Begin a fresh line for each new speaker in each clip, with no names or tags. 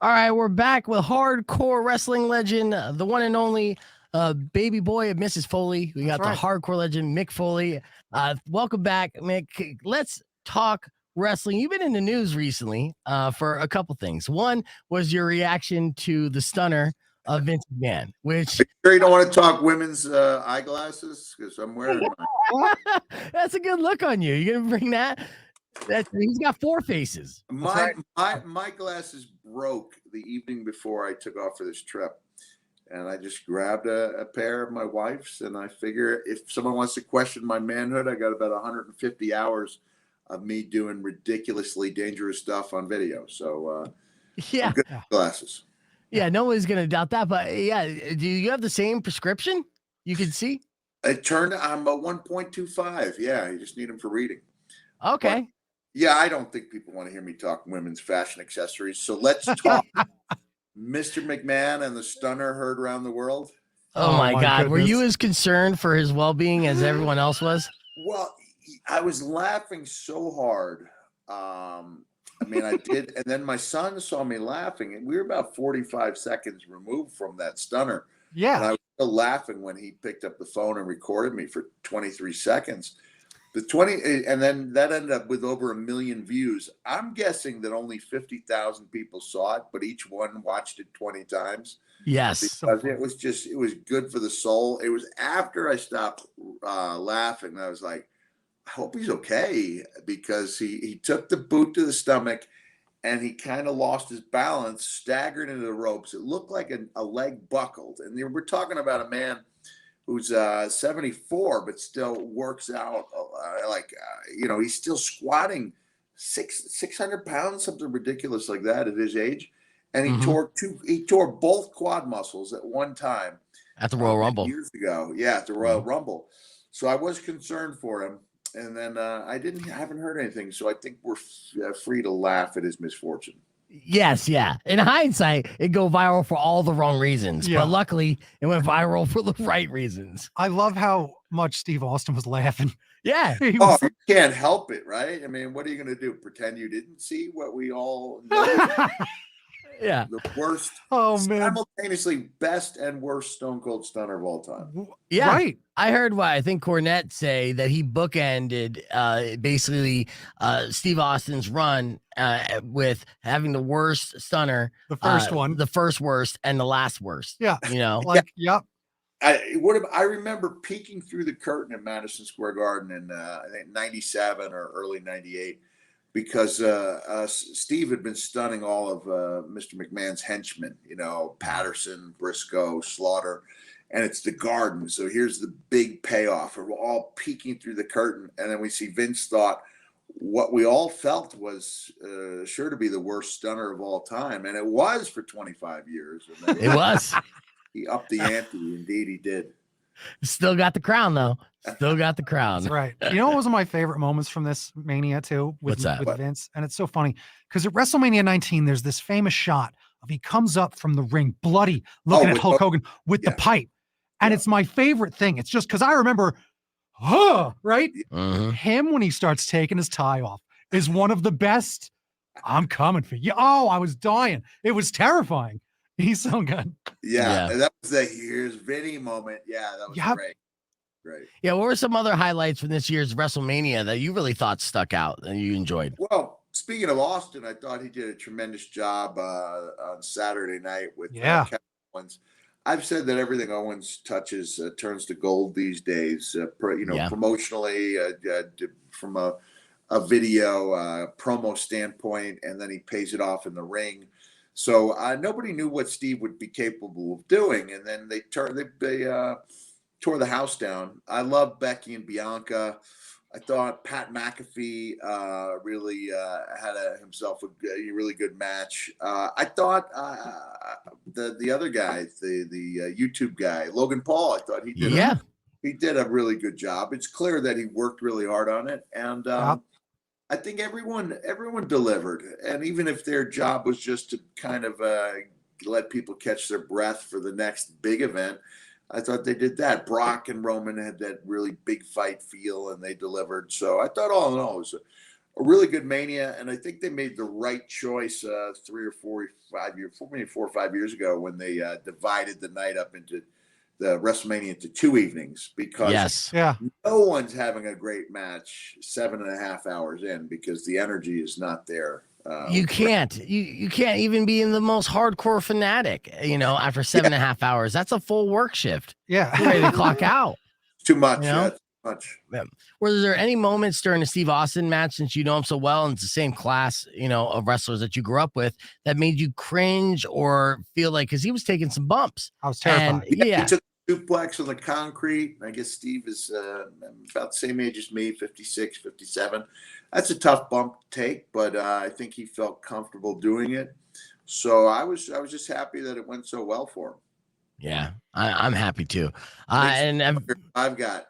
All right, we're back with hardcore wrestling legend, the one and only baby boy of Mrs. Foley. We got the hardcore legend, Mick Foley. Welcome back, Mick. Let's talk wrestling. You've been in the news recently for a couple things. One was your reaction to the stunner of Vince McMahon, which...
Sure you don't want to talk women's eyeglasses? Because I'm wearing mine.
That's a good look on you. You gonna bring that? He's got four faces.
My glasses broke the evening before I took off for this trip, and I just grabbed a pair of my wife's. And I figure if someone wants to question my manhood, I got about 150 hours of me doing ridiculously dangerous stuff on video. So
yeah,
good glasses.
Yeah, nobody's gonna doubt that. But yeah, do you have the same prescription? You can see.
I'm a 1.25. Yeah, you just need them for reading.
Okay.
But, yeah, I don't think people want to hear me talk women's fashion accessories. So let's talk Mr. McMahon and the stunner heard around the world.
Oh my God. Goodness. Were you as concerned for his well-being as everyone else was?
Well, I was laughing so hard. I mean, I did. And then my son saw me laughing, and we were about 45 seconds removed from that stunner.
Yeah.
And I was still laughing when he picked up the phone and recorded me for 23 seconds. And then that ended up with over 1 million views. I'm guessing that only 50,000 people saw it, but each one watched it 20 times.
Yes.
Because it was good for the soul. It was after I stopped laughing. I was like, I hope he's okay, because he took the boot to the stomach and he kind of lost his balance, staggered into the ropes. It looked like a leg buckled. And we're talking about a man who's 74, but still works out he's still squatting 600 pounds, something ridiculous like that at his age. And he tore both quad muscles at one time
at the Royal Rumble
years ago. Yeah, at the Royal Rumble. So I was concerned for him. And then I haven't heard anything. So I think we're free to laugh at his misfortune.
Yes, yeah. In hindsight, it go viral for all the wrong reasons, but luckily it went viral for the right reasons.
I love how much Steve Austin was laughing.
Yeah.
You can't help it, right? I mean, what are you going to do? Pretend you didn't see what we all know?
Yeah.
The worst, simultaneously best and worst Stone Cold Stunner of all time.
Yeah. Right. I heard I think Cornette say that he bookended basically Steve Austin's run with having the worst stunner.
The first one.
The first worst and the last worst.
Yeah.
You know?
I remember peeking through the curtain at Madison Square Garden in I think 97 or early 98. Because Steve had been stunning all of Mr. McMahon's henchmen, Patterson, Briscoe, Slaughter, and it's the Garden. So here's the big payoff. We're all peeking through the curtain, and then we see Vince thought what we all felt was sure to be the worst stunner of all time, and it was for 25 years. And
it was.
He upped the ante. Indeed, he did.
Still got the crown, though. Still got the crown.
That's right. You know what was one of my favorite moments from this Mania, too?
What's that?
With Vince? And it's so funny, because at WrestleMania 19, there's this famous shot of he comes up from the ring, bloody, looking at Hulk Hogan with the pipe. And it's my favorite thing. It's just because I remember, right? Him when he starts taking his tie off is one of the best. I'm coming for you. Oh, I was dying. It was terrifying. He's so good.
Yeah. That was the here's Vinny moment. Yeah, that was great. Great.
Yeah, what were some other highlights from this year's WrestleMania that you really thought stuck out and you enjoyed?
Well, speaking of Austin, I thought he did a tremendous job on Saturday night with Kevin Owens. I've said that everything Owens touches turns to gold these days, promotionally, from a video promo standpoint, and then he pays it off in the ring. So nobody knew what Steve would be capable of doing, and then they tore the house down. I love Becky and Bianca. I thought Pat McAfee really had himself a really good match. I thought the other guy, the YouTube guy, Logan Paul, I thought he did a really good job. It's clear that he worked really hard on it, and I think everyone delivered. And even if their job was just to kind of let people catch their breath for the next big event, I thought they did that. Brock and Roman had that really big fight feel, and they delivered. So I thought all in all, it was a really good Mania, and I think they made the right choice 4 or 5 years ago when they divided the night up into the WrestleMania into 2 evenings, because no one's having a great match 7.5 hours in, because the energy is not there.
You can't even be in the most hardcore fanatic, after 7.5 hours. That's a full work shift.
Yeah.
You're ready to clock out.
Too much. Too much.
Were there any moments during the Steve Austin match, since you know him so well and it's the same class, of wrestlers that you grew up with, that made you cringe or feel like, because he was taking some bumps?
I was terrified.
He took a suplex on the concrete. I guess Steve is about the same age as me, 56, 57. That's a tough bump to take, but I think he felt comfortable doing it. So I was just happy that it went so well for him.
Yeah, I'm happy too.
And I've got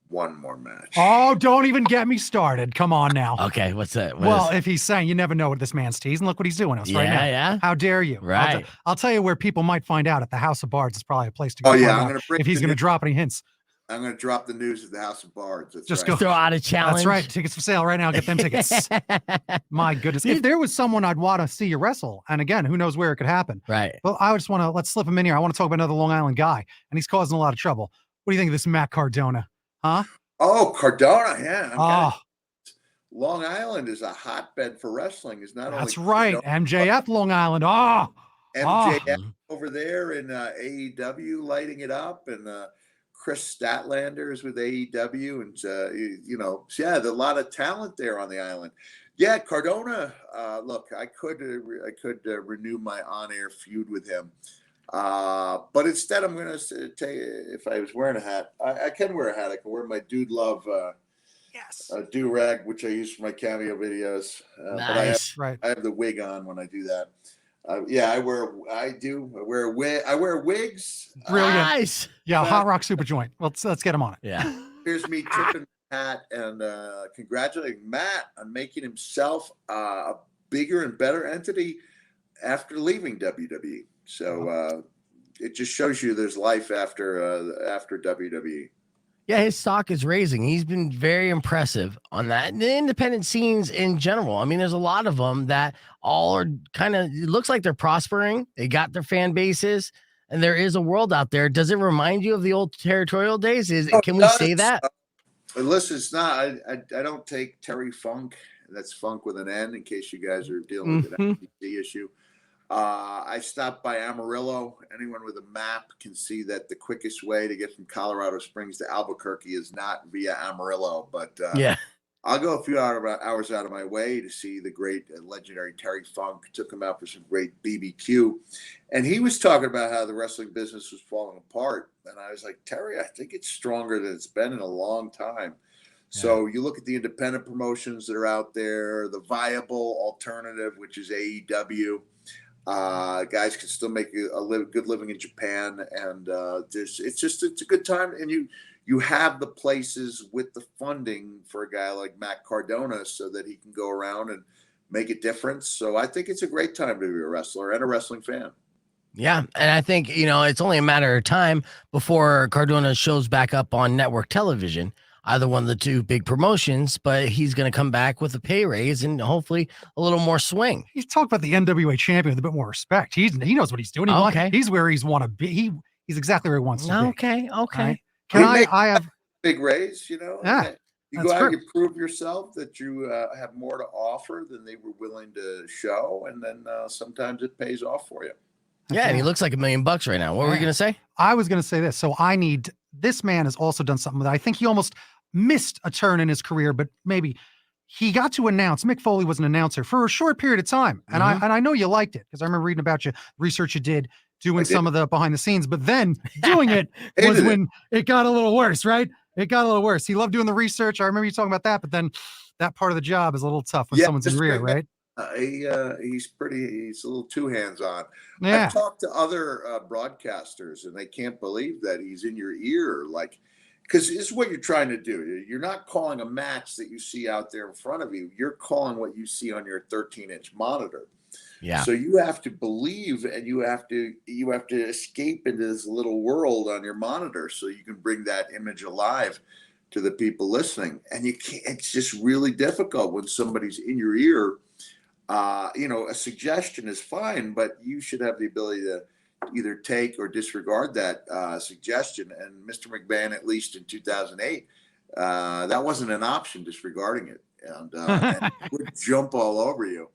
one more match.
Oh, don't even get me started. Come on now.
Okay, what's that?
If he's saying, you never know what this man's teasing. Look what he's doing us right now.
Yeah.
How dare you?
Right.
I'll tell you where people might find out. At the House of Bards is probably a place to go.
Oh yeah,
if he's going to drop any hints.
I'm going to drop the news at the House of Bards.
Just go throw out a challenge.
That's right. Tickets for sale right now. Get them tickets. My goodness. If there was someone I'd want to see you wrestle, and again, who knows where it could happen.
Right.
Well, I just want to, let's slip him in here. I want to talk about another Long Island guy, and he's causing a lot of trouble. What do you think of this Matt Cardona? Huh?
Oh, Cardona. Yeah. Long Island is a hotbed for wrestling. Is not
That's
only
right. MJF Long Island.
MJF over there in AEW lighting it up, and Chris Statlander is with AEW, and there's a lot of talent there on the island. Yeah, Cardona. Look, I could renew my on-air feud with him, but instead I'm going to tell you, if I was wearing a hat, I can wear a hat. I can wear my Dude Love do-rag, which I use for my cameo videos.
Nice.
But I have the wig on when I do that. I wear wigs.
Brilliant.
Nice.
Yeah, Hot Rock Super Joint. Let's get him on it.
Yeah.
Here's me tipping the hat and congratulating Matt on making himself a bigger and better entity after leaving WWE. So it just shows you there's life after WWE.
Yeah, his stock is raising. He's been very impressive on that. And the independent scenes in general. I mean, there's a lot of them that all are kind of, it looks like they're prospering. They got their fan bases, and there is a world out there. Does it remind you of the old territorial days? Can we say that?
Listen, it's not. I don't take Terry Funk. That's Funk with an N, in case you guys are dealing with an FTC issue. I stopped by Amarillo. Anyone with a map can see that the quickest way to get from Colorado Springs to Albuquerque is not via Amarillo, but I'll go a few hours out of my way to see the great legendary Terry Funk. Took him out for some great BBQ, and he was talking about how the wrestling business was falling apart. And I was like, Terry, I think it's stronger than it's been in a long time. Yeah. So you look at the independent promotions that are out there, the viable alternative, which is AEW. Guys can still make a good living in Japan, and it's a good time. And you have the places with the funding for a guy like Matt Cardona, so that he can go around and make a difference. So I think it's a great time to be a wrestler and a wrestling fan.
Yeah, and I think it's only a matter of time before Cardona shows back up on network television, either one of the two big promotions, but he's going to come back with a pay raise and hopefully a little more swing.
He's talking about the NWA champion with a bit more respect. He knows what he's doing. He's where he's want to be. He's exactly where he wants to be.
Okay.
Right? I have
big raise,
Yeah,
you go out, you prove yourself that you have more to offer than they were willing to show, and then sometimes it pays off for you.
Yeah, and he looks like $1 million right now. What were you going to say?
I was going to say this. So this man has also done something that I think he almost missed a turn in his career, but maybe he got to announce. Mick Foley was an announcer for a short period of time. And I know you liked it, because I remember reading about you, research you did, doing some of the behind the scenes, but then doing it was when it got a little worse, right? It got a little worse. He loved doing the research. I remember you talking about that, but then that part of the job is a little tough when someone's in rear, right?
He's a little too hands-on.
Yeah.
I've talked to other broadcasters, and they can't believe that he's in your ear, because this is what you're trying to do. You're not calling a match that you see out there in front of you. You're calling what you see on your 13-inch monitor.
Yeah.
So you have to believe, and you have to escape into this little world on your monitor, so you can bring that image alive. to the people listening. And you can't, it's just really difficult when somebody's in your ear. A suggestion is fine, but you should have the ability to either take or disregard that suggestion. And Mr. McMahon, at least in 2008, that wasn't an option, disregarding it. And would jump all over you.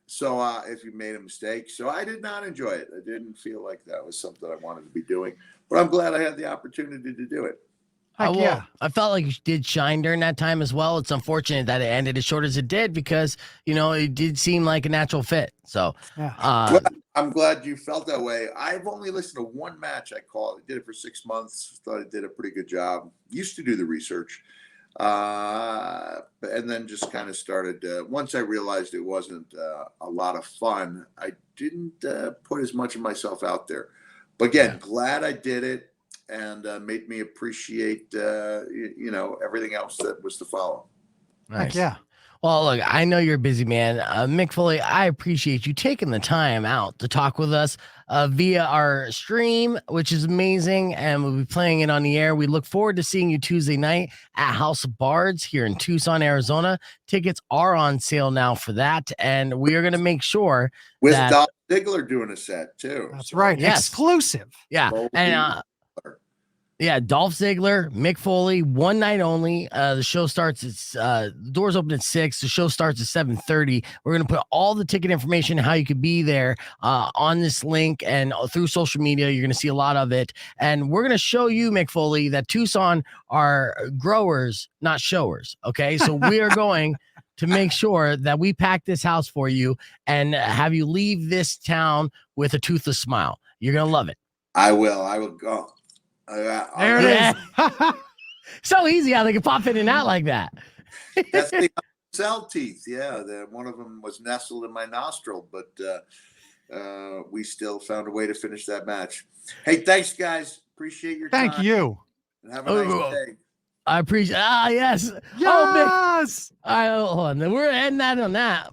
So if you made a mistake. So I did not enjoy it. I didn't feel like that was something I wanted to be doing. But I'm glad I had the opportunity to do it.
I felt like you did shine during that time as well. It's unfortunate that it ended as short as it did because, it did seem like a natural fit. So
well, I'm glad you felt that way. I've only listened to one match I called. I did it for 6 months. Thought I did a pretty good job. Used to do the research. And then just kind of started, once I realized it wasn't a lot of fun, I didn't put as much of myself out there. But again, glad I did it. And made me appreciate, everything else that was to follow.
Nice. Yeah. Well, look, I know you're a busy man. Mick Foley, I appreciate you taking the time out to talk with us via our stream, which is amazing. And we'll be playing it on the air. We look forward to seeing you Tuesday night at House of Bards here in Tucson, Arizona. Tickets are on sale now for that. And we are going to make sure
with Dolph Ziggler doing a set too.
That's right. Yes. Exclusive.
Yeah. And Dolph Ziggler, Mick Foley, one night only. The show starts the doors open at 6. The show starts at 7:30. We're going to put all the ticket information, how you could be there on this link and through social media. You're going to see a lot of it. And we're going to show you, Mick Foley, that Tucson are growers, not showers. Okay. So we are going to make sure that we pack this house for you and have you leave this town with a toothless smile. You're going to love it.
I will go.
There it is.
So easy how they can pop in and out like that.
That's the cell teeth. Yeah, one of them was nestled in my nostril, but we still found a way to finish that match. Hey, thanks, guys. Appreciate your time.
Thank you.
And have a nice day.
I appreciate. Yes.
Yes.
All right, hold on. We're ending that on that.